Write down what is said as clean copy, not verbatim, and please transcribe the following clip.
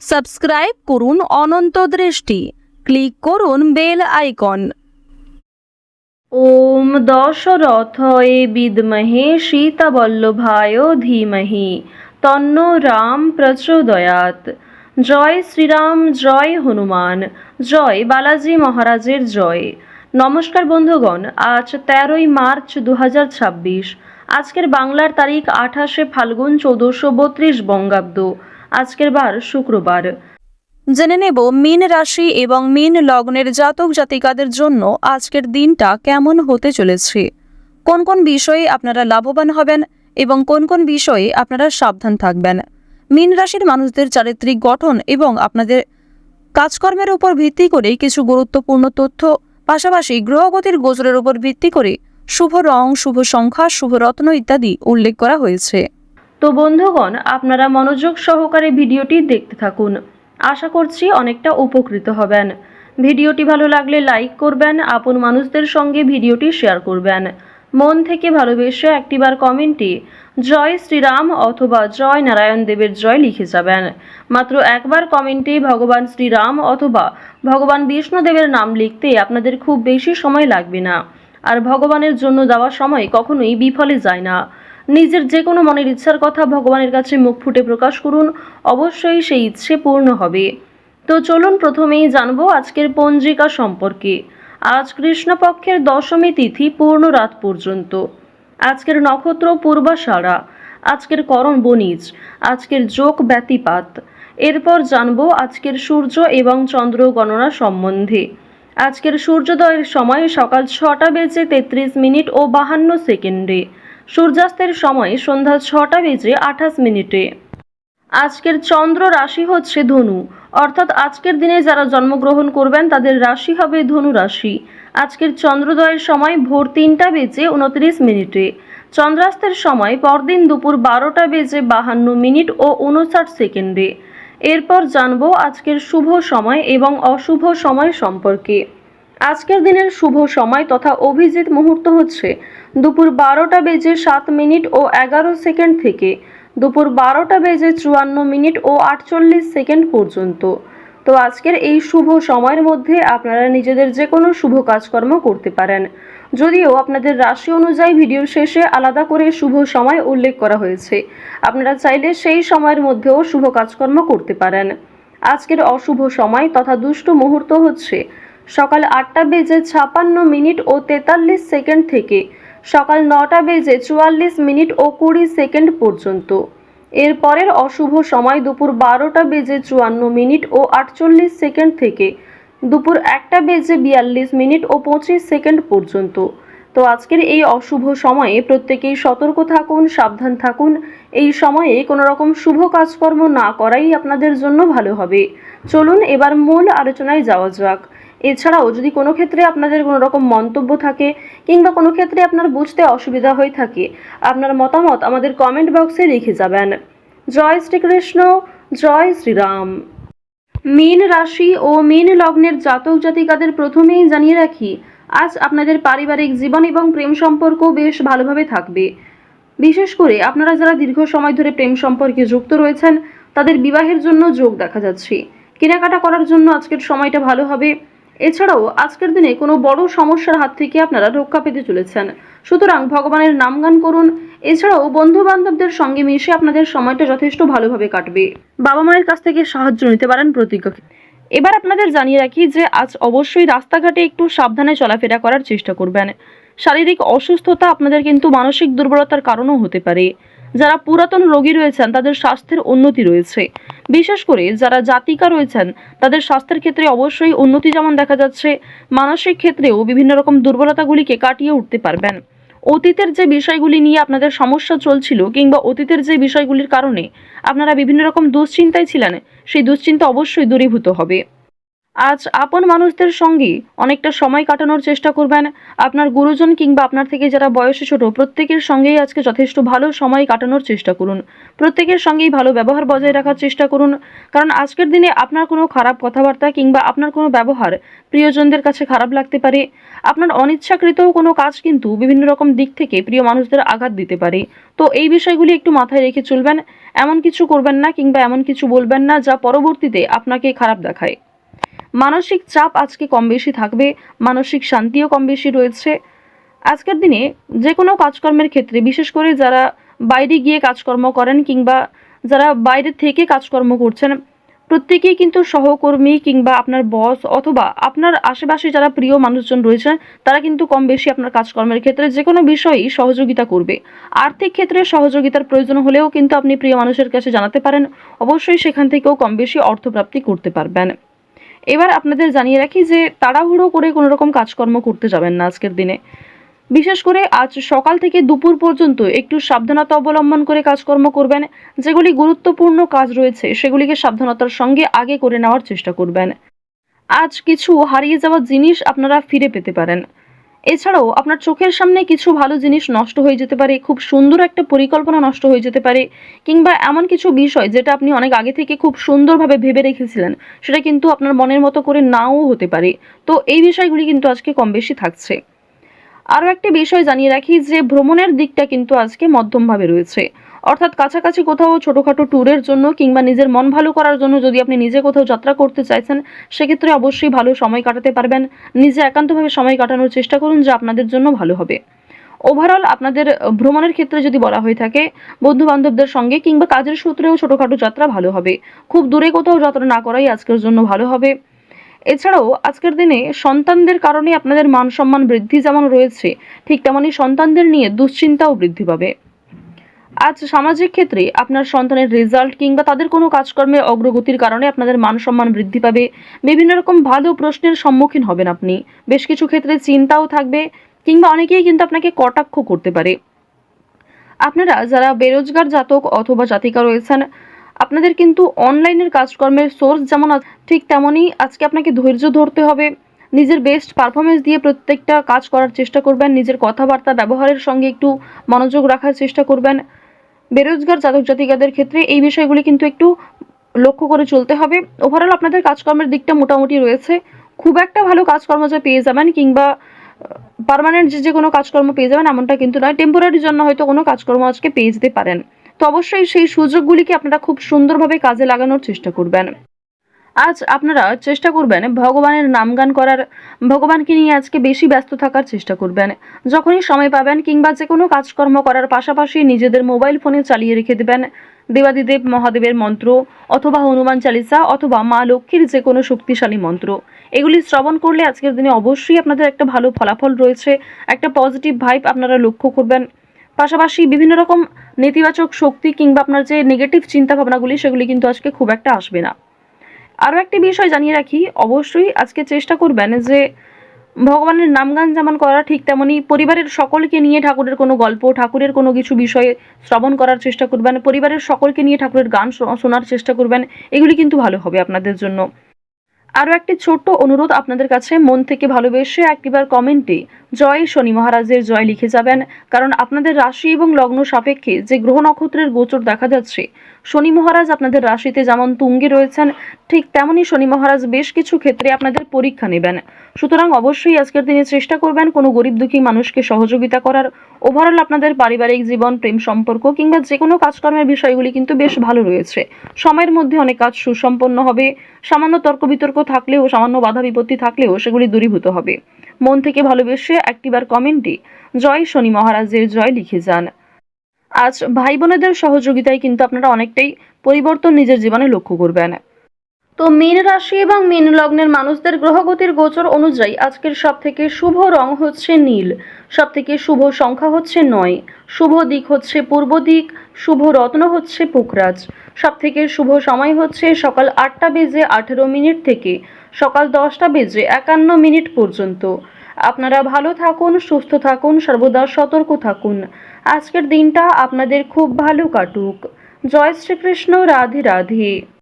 Subscribe করুন অনন্ত দৃষ্টি, click করুন বেল আইকন। ওম দশরথয়ে বিদ্মহে সীতাবল্লভায় ধীমহি তন্নো রাম প্রচোদয়াৎ। জয় শ্রীরাম, জয় হনুমান, জয় বালাজি মহারাজের জয়। নমস্কার বন্ধুগণ, আজ 13ই মার্চ 2026। আজকের বাংলার তারিখ 28শে ফাল্গুন 1432 বঙ্গাব্দ। আজকের বার শুক্রবার। জেনে নেব মীন রাশি এবং মীন লগ্নের জাতক জাতিকাদের জন্য আজকের দিনটা কেমন হতে চলেছে, কোন কোন বিষয়ে আপনারা লাভবান হবেন এবং কোন কোন বিষয়ে আপনারা সাবধান থাকবেন। মীন রাশির মানুষদের চারিত্রিক গঠন এবং আপনাদের কাজকর্মের উপর ভিত্তি করে কিছু গুরুত্বপূর্ণ তথ্য, পাশাপাশি গ্রহগতির গোচরের উপর ভিত্তি করে শুভ রং, শুভ সংখ্যা, শুভ রত্ন ইত্যাদি উল্লেখ করা হয়েছে। তো বন্ধুগণ, আপনারা মনোযোগ সহকারে ভিডিওটি দেখতে থাকুন। আশা করছি অনেকটা উপকৃত হবেন। ভিডিওটি ভালো লাগলে লাইক করবেন, আপন মানুষদের সঙ্গে ভিডিওটি শেয়ার করবেন। মন থেকে ভালোবেসে একটিবার কমেন্টে জয় শ্রীরাম অথবা জয় নারায়ণ দেবের জয় লিখে যাবেন। মাত্র একবার কমেন্টে ভগবান শ্রীরাম অথবা ভগবান বিষ্ণুদেবের নাম লিখতে আপনাদের খুব বেশি সময় লাগবে না। আর ভগবানের জন্য দেওয়া সময় কখনোই বিফলে যায় না। নিজের যে কোনো মনের ইচ্ছার কথা ভগবানের কাছে মুখ ফুটে প্রকাশ করুন, অবশ্যই সেই ইচ্ছে পূর্ণ হবে। তো চলুন প্রথমেই জানবো আজকের পঞ্জিকা সম্পর্কে। আজ কৃষ্ণপক্ষের দশমী তিথি পূর্ণ রাত পর্যন্ত। আজকের নক্ষত্র পূর্বাষাঢ়া, আজকের করণ বণিজ, আজকের যোগ ব্যতিপাত। এরপর জানবো আজকের সূর্য এবং চন্দ্র গণনা সম্বন্ধে। আজকের সূর্যোদয়ের সময় সকাল 6টা বেজে 33 মিনিট ও 52 সেকেন্ডে। সূর্যাস্তের সময় সন্ধ্যা 6টা বেজে 28 মিনিটে। আজকের চন্দ্র রাশি হচ্ছে ধনু, অর্থাৎ আজকের দিনে যারা জন্মগ্রহণ করবেন তাদের রাশি হবে ধনু রাশি। আজকের চন্দ্রোদয়ের সময় ভোর 3টা বেজে 29 মিনিটে। চন্দ্রাস্তের সময় পরদিন দুপুর 12টা বেজে 52 মিনিট ও 59 সেকেন্ডে। এরপর জানবো আজকের শুভ সময় এবং অশুভ সময় সম্পর্কে। আজকের দিনের শুভ সময় তথা অভিজিৎ মুহূর্ত হচ্ছে দুপুর 12টা বেজে 7 মিনিট ও 11 সেকেন্ড থেকে দুপুর 12টা বেজে 54 মিনিট ও 48 সেকেন্ড পর্যন্ত। তো আজকের এই শুভ সময়ের মধ্যে আপনারা নিজেদের যে কোনো শুভ কাজকর্ম করতে পারেন, যদিও আপনাদের রাশি অনুযায়ী ভিডিওর শেষে আলাদা করে শুভ সময় উল্লেখ করা হয়েছে। আপনারা চাইলে সেই সময়ের মধ্যেও শুভ কাজকর্ম করতে পারেন। আজকের অশুভ সময় তথা দুষ্ট মুহূর্ত হচ্ছে সকাল 8টা বেজে 56 মিনিট ও 43 সেকেন্ড থেকে সকাল 9টা বেজে 44 মিনিট ও 20 সেকেন্ড পর্যন্ত। এরপরের অশুভ সময় দুপুর 12টা বেজে 54 মিনিট ও 48 সেকেন্ড থেকে দুপুর 1টা বেজে 42 মিনিট ও 25 সেকেন্ড পর্যন্ত। তো আজকের এই অশুভ সময়ে প্রত্যেকেই সতর্ক থাকুন, সাবধান থাকুন। এই সময়ে কোনো রকম শুভ কাজকর্ম না করাই আপনাদের জন্য ভালো হবে। চলুন এবার মূল আলোচনায় যাওয়া যাক। এছাড়াও যদি কোনো ক্ষেত্রে আপনাদের কোনো রকম মন্তব্য থাকে কিংবা কোনো ক্ষেত্রে আপনার বুঝতে অসুবিধা হয়ে থাকে, আপনার মতামত আমাদের কমেন্ট বক্সে লিখে যাবেন। জয় শ্রীকৃষ্ণ, জয় শ্রীরাম। মীন রাশি ও মীন লগ্নের জাতক জাতিকাদের প্রথমেই জানিয়ে রাখি, আজ আপনাদের পারিবারিক জীবন এবং প্রেম সম্পর্ক বেশ ভালোভাবে থাকবে। বিশেষ করে আপনারা যারা দীর্ঘ সময় ধরে প্রেম সম্পর্কে যুক্ত রয়েছেন তাদের বিবাহের জন্য যোগ দেখা যাচ্ছে। কেনাকাটা করার জন্য আজকের সময়টা ভালো হবে। এছাড়াও আজকের দিনে কোনো বড় সমস্যার হাত থেকে আপনারা রক্ষা পেতে চলেছেন, সুতরাং ভগবানের নামগান করুন। এছাড়াও বন্ধু বান্ধবদের সঙ্গে মিশে আপনাদের সময়টা যথেষ্ট ভালোভাবে কাটবে। বাবা মায়ের কাছ থেকে সাহায্য নিতে পারেন প্রতিজ্ঞা। এবার আপনাদের জানিয়ে রাখি যে আজ অবশ্যই রাস্তাঘাটে একটু সাবধানে চলাফেরা করার চেষ্টা করবেন। শারীরিক অসুস্থতা আপনাদের কিন্তু মানসিক দুর্বলতার কারণও হতে পারে। যারা পুরাতন রোগী রয়েছেন তাদের স্বাস্থ্যের উন্নতি রয়েছে। বিশেষ করে যারা জাতিকা রয়েছেন তাদের স্বাস্থ্যের ক্ষেত্রে অবশ্যই উন্নতি যেমন দেখা যাচ্ছে, মানসিক ক্ষেত্রেও বিভিন্ন রকম দুর্বলতাগুলিকে কাটিয়ে উঠতে পারবেন। অতীতের যে বিষয়গুলি নিয়ে আপনাদের সমস্যা চলছিল কিংবা অতীতের যে বিষয়গুলির কারণে আপনারা বিভিন্ন রকম দুশ্চিন্তায় ছিলেন, সেই দুশ্চিন্তা অবশ্যই দূরীভূত হবে। আজ আপন মানুষদের সঙ্গে অনেকটা সময় কাটানোর চেষ্টা করবেন। আপনার গুরুজন কিংবা আপনার থেকে যারা বয়সে ছোট প্রত্যেকের সঙ্গেই আজকে যথেষ্ট ভালো সময় কাটানোর চেষ্টা করুন। প্রত্যেকের সঙ্গেই ভালো ব্যবহার বজায় রাখার চেষ্টা করুন, কারণ আজকের দিনে আপনার কোনো খারাপ কথাবার্তা কিংবা আপনার কোনো ব্যবহার প্রিয়জনদের কাছে খারাপ লাগতে পারে। আপনার অনিচ্ছাকৃত কোনো কাজ কিন্তু বিভিন্ন রকম দিক থেকে প্রিয় মানুষদের আঘাত দিতে পারে। তো এই বিষয়গুলি একটু মাথায় রেখে চলবেন। এমন কিছু করবেন না কিংবা এমন কিছু বলবেন না যা পরবর্তীতে আপনাকে খারাপ দেখায়। মানসিক চাপ আজকে কম বেশি থাকবে, মানসিক শান্তিও কম বেশি রয়েছে। আজকের দিনে যে কোনো কাজকর্মের ক্ষেত্রে, বিশেষ করে যারা বাইরে গিয়ে কাজকর্ম করেন কিংবা যারা বাইরে থেকে কাজকর্ম করছেন, প্রত্যেকেই কিন্তু সহকর্মী কিংবা আপনার বস অথবা আপনার আশেপাশে যারা প্রিয় মানুষজন রয়েছেন তারা কিন্তু কম বেশি আপনার কাজকর্মের ক্ষেত্রে যে কোনো বিষয়েই সহযোগিতা করবে। আর্থিক ক্ষেত্রে সহযোগিতার প্রয়োজন হলেও কিন্তু আপনি প্রিয় মানুষের কাছে জানাতে পারেন, অবশ্যই সেখান থেকেও কম বেশি অর্থপ্রাপ্তি করতে পারবেন। এবার আপনাদের জানিয়ে রাখি যে তাড়াহুড়ো করে কোনো রকম কাজকর্ম করতে যাবেন না আজকের দিনে। বিশেষ করে আজ সকাল থেকে দুপুর পর্যন্ত একটু সাবধানতা অবলম্বন করে কাজকর্ম করবেন। যেগুলি গুরুত্বপূর্ণ কাজ রয়েছে সেগুলিকে সাবধানতার সঙ্গে আগে করে নেওয়ার চেষ্টা করবেন। আজ কিছু হারিয়ে যাওয়া জিনিস আপনারা ফিরে পেতে পারেন। এছাড়াও আপনার চোখের সামনে কিছু ভালো জিনিস নষ্ট হয়ে যেতে পারে, খুব সুন্দর একটা পরিকল্পনা নষ্ট হয়ে যেতে পারে, কিংবা এমন কিছু বিষয় যেটা আপনি অনেক আগে থেকে খুব সুন্দরভাবে ভেবে রেখেছিলেন সেটা কিন্তু আপনার মনের মতো করে নাও হতে পারে। তো এই বিষয়গুলি কিন্তু আজকে কম বেশি থাকছে। আরও একটি বিষয় জানিয়ে রাখি যে ভ্রমণের দিকটা কিন্তু আজকে মধ্যমভাবে রয়েছে, অর্থাৎ কাছাকাছি কোথাও ছোটোখাটো ট্যুরের জন্য কিংবা নিজের মন ভালো করার জন্য যদি আপনি নিজে কোথাও যাত্রা করতে চাইছেন সেক্ষেত্রে অবশ্যই ভালো সময় কাটাতে পারবেন। নিজে একান্তভাবে সময় কাটানোর চেষ্টা করুন, যা আপনাদের জন্য ভালো হবে। ওভারঅল আপনাদের ভ্রমণের ক্ষেত্রে যদি বলা হয়ে থাকে, বন্ধু বান্ধবদের সঙ্গে কিংবা কাজের সূত্রেও ছোটোখাটো যাত্রা ভালো হবে। খুব দূরে কোথাও যাত্রা না করাই আজকের জন্য ভালো হবে। এছাড়াও আজকের দিনে সন্তানদের কারণে আপনাদের মান সম্মান বৃদ্ধি যেমন রয়েছে, ঠিক তেমনি সন্তানদের নিয়ে দুশ্চিন্তাও বৃদ্ধি পাবে। আজ সামাজিক ক্ষেত্রে আপনার সন্তানের রেজাল্ট কিংবা তাদের কোনো কাজকর্মে অগ্রগতির কারণে আপনাদের মান সম্মান বৃদ্ধি পাবে। বিভিন্ন রকম ভালো প্রশ্নের সম্মুখীন হবেন আপনি। বেশ কিছু ক্ষেত্রে চিন্তাও থাকবে, কিংবা অনেকেই কিন্তু আপনাকে কটাক্ষ করতে পারে। আপনারা যারা বেরোজগার জাতক অথবা জাতিকা রয়েছেন, আপনাদের কিন্তু অনলাইনের কাজকর্মের সোর্স যেমন ঠিক তেমনই আজকে আপনাকে ধৈর্য ধরতে হবে। নিজের বেস্ট পারফরমেন্স দিয়ে প্রত্যেকটা কাজ করার চেষ্টা করবেন। নিজের কথাবার্তা ব্যবহারের সঙ্গে একটু মনোযোগ রাখার চেষ্টা করবেন। বেরোজগার জাতক জাতিকাদের ক্ষেত্রে এই বিষয়গুলি কিন্তু একটু লক্ষ্য করে চলতে হবে। ওভারঅল আপনাদের কাজকর্মের দিকটা মোটামুটি রয়েছে। খুব একটা ভালো কাজকর্ম যে পেয়ে যাবেন কিংবা পার্মানেন্ট যে কোনো কাজকর্ম পেয়ে যাবেন এমনটা কিন্তু নয়। টেম্পোরারির জন্য হয়তো কোনো কাজকর্ম আজকে পেয়ে যেতে পারেন। তো অবশ্যই সেই সুযোগগুলিকে আপনারা খুব সুন্দরভাবে কাজে লাগানোর চেষ্টা করবেন। আজ আপনারা চেষ্টা করবেন ভগবানের নামগান করার, ভগবানকে নিয়ে আজকে বেশি ব্যস্ত থাকার চেষ্টা করবেন। যখনই সময় পাবেন কিংবা যে কোনো কাজকর্ম করার পাশাপাশি নিজেদের মোবাইল ফোনে চালিয়ে রেখে দেবেন দেবাদিদেব মহাদেবের মন্ত্র অথবা হনুমান চালিসা অথবা মা লক্ষ্মীর যে কোনো শক্তিশালী মন্ত্র। এগুলি শ্রবণ করলে আজকের দিনে অবশ্যই আপনাদের একটা ভালো ফলাফল রয়েছে, একটা পজিটিভ ভাইব আপনারা লক্ষ্য করবেন। পাশাপাশি বিভিন্ন রকম নেতিবাচক শক্তি কিংবা আপনার যে নেগেটিভ চিন্তা ভাবনাগুলি সেগুলি কিন্তু আজকে খুব একটা আসবে না। আরও একটি বিষয় জানিয়ে রাখি, অবশ্যই আজকে চেষ্টা করবেন যে ভগবানের নামগান যেমন করা ঠিক তেমনি পরিবারের সকলকে নিয়ে ঠাকুরের কোনো গল্প, ঠাকুরের কোনো কিছু বিষয়ে শ্রবণ করার চেষ্টা করবেন। পরিবারের সকলকে নিয়ে ঠাকুরের গান শোনার চেষ্টা করবেন। এগুলি কিন্তু ভালো হবে আপনাদের জন্য। আরও একটি ছোট্ট অনুরোধ আপনাদের কাছে, মন থেকে ভালোবেসে একটিবার কমেন্টে জয় শনি মহারাজের জয় লিখে যাবেন, কারণ আপনাদের রাশি এবং লগ্ন সাপেক্ষে যে গ্রহ নক্ষত্রের গোচর দেখা যাচ্ছে, শনি মহারাজ আপনাদের রাশিতে যেমন তুঙ্গে রয়েছেন ঠিক তেমনি শনি মহারাজ বেশ কিছু ক্ষেত্রে আপনাদের পরীক্ষা নেবেন। সুতরাং অবশ্যই আজকের দিনে চেষ্টা করবেন কোনো গরিব দুঃখী মানুষকে সহযোগিতা করার। ওভারঅল আপনাদের পারিবারিক জীবন, প্রেম সম্পর্ক কিংবা যে কোনো কাজকর্মের বিষয়গুলি কিন্তু বেশ ভালো রয়েছে। সময়ের মধ্যে অনেক কাজ সুসম্পন্ন হবে। সামান্য তর্ক বিতর্ক থাকলেও, সামান্য বাধা বিপত্তি থাকলেও সেগুলি দূরীভূত হবে। মন থেকে ভালোবেসে একটিবার কমেন্টে জয় শনি মহারাজের জয় লিখে যান। আজ ভাই বোনেদের সহযোগিতায় কিন্তু আপনারা অনেকটাই পরিবর্তন নিজের জীবনে লক্ষ্য করবেন। তো মীন রাশি এবং মীন লগ্নের মানুষদের গ্রহগতির গোচর অনুযায়ী আজকের সব থেকে শুভ রং হচ্ছে নীল, সব থেকে শুভ সংখ্যা হচ্ছে 9, শুভ দিক হচ্ছে পূর্ব দিক, শুভ রত্ন হচ্ছে পুকরাজ, সব থেকে শুভ সময় হচ্ছে সকাল 8টা বেজে 18 মিনিট থেকে সকাল 10টা বেজে 51 মিনিট পর্যন্ত। আপনারা ভালো থাকুন, সুস্থ থাকুন, সর্বদা সতর্ক থাকুন। আজকের দিনটা আপনাদের খুব ভালো কাটুক। জয় শ্রীকৃষ্ণ, রাধে রাধে।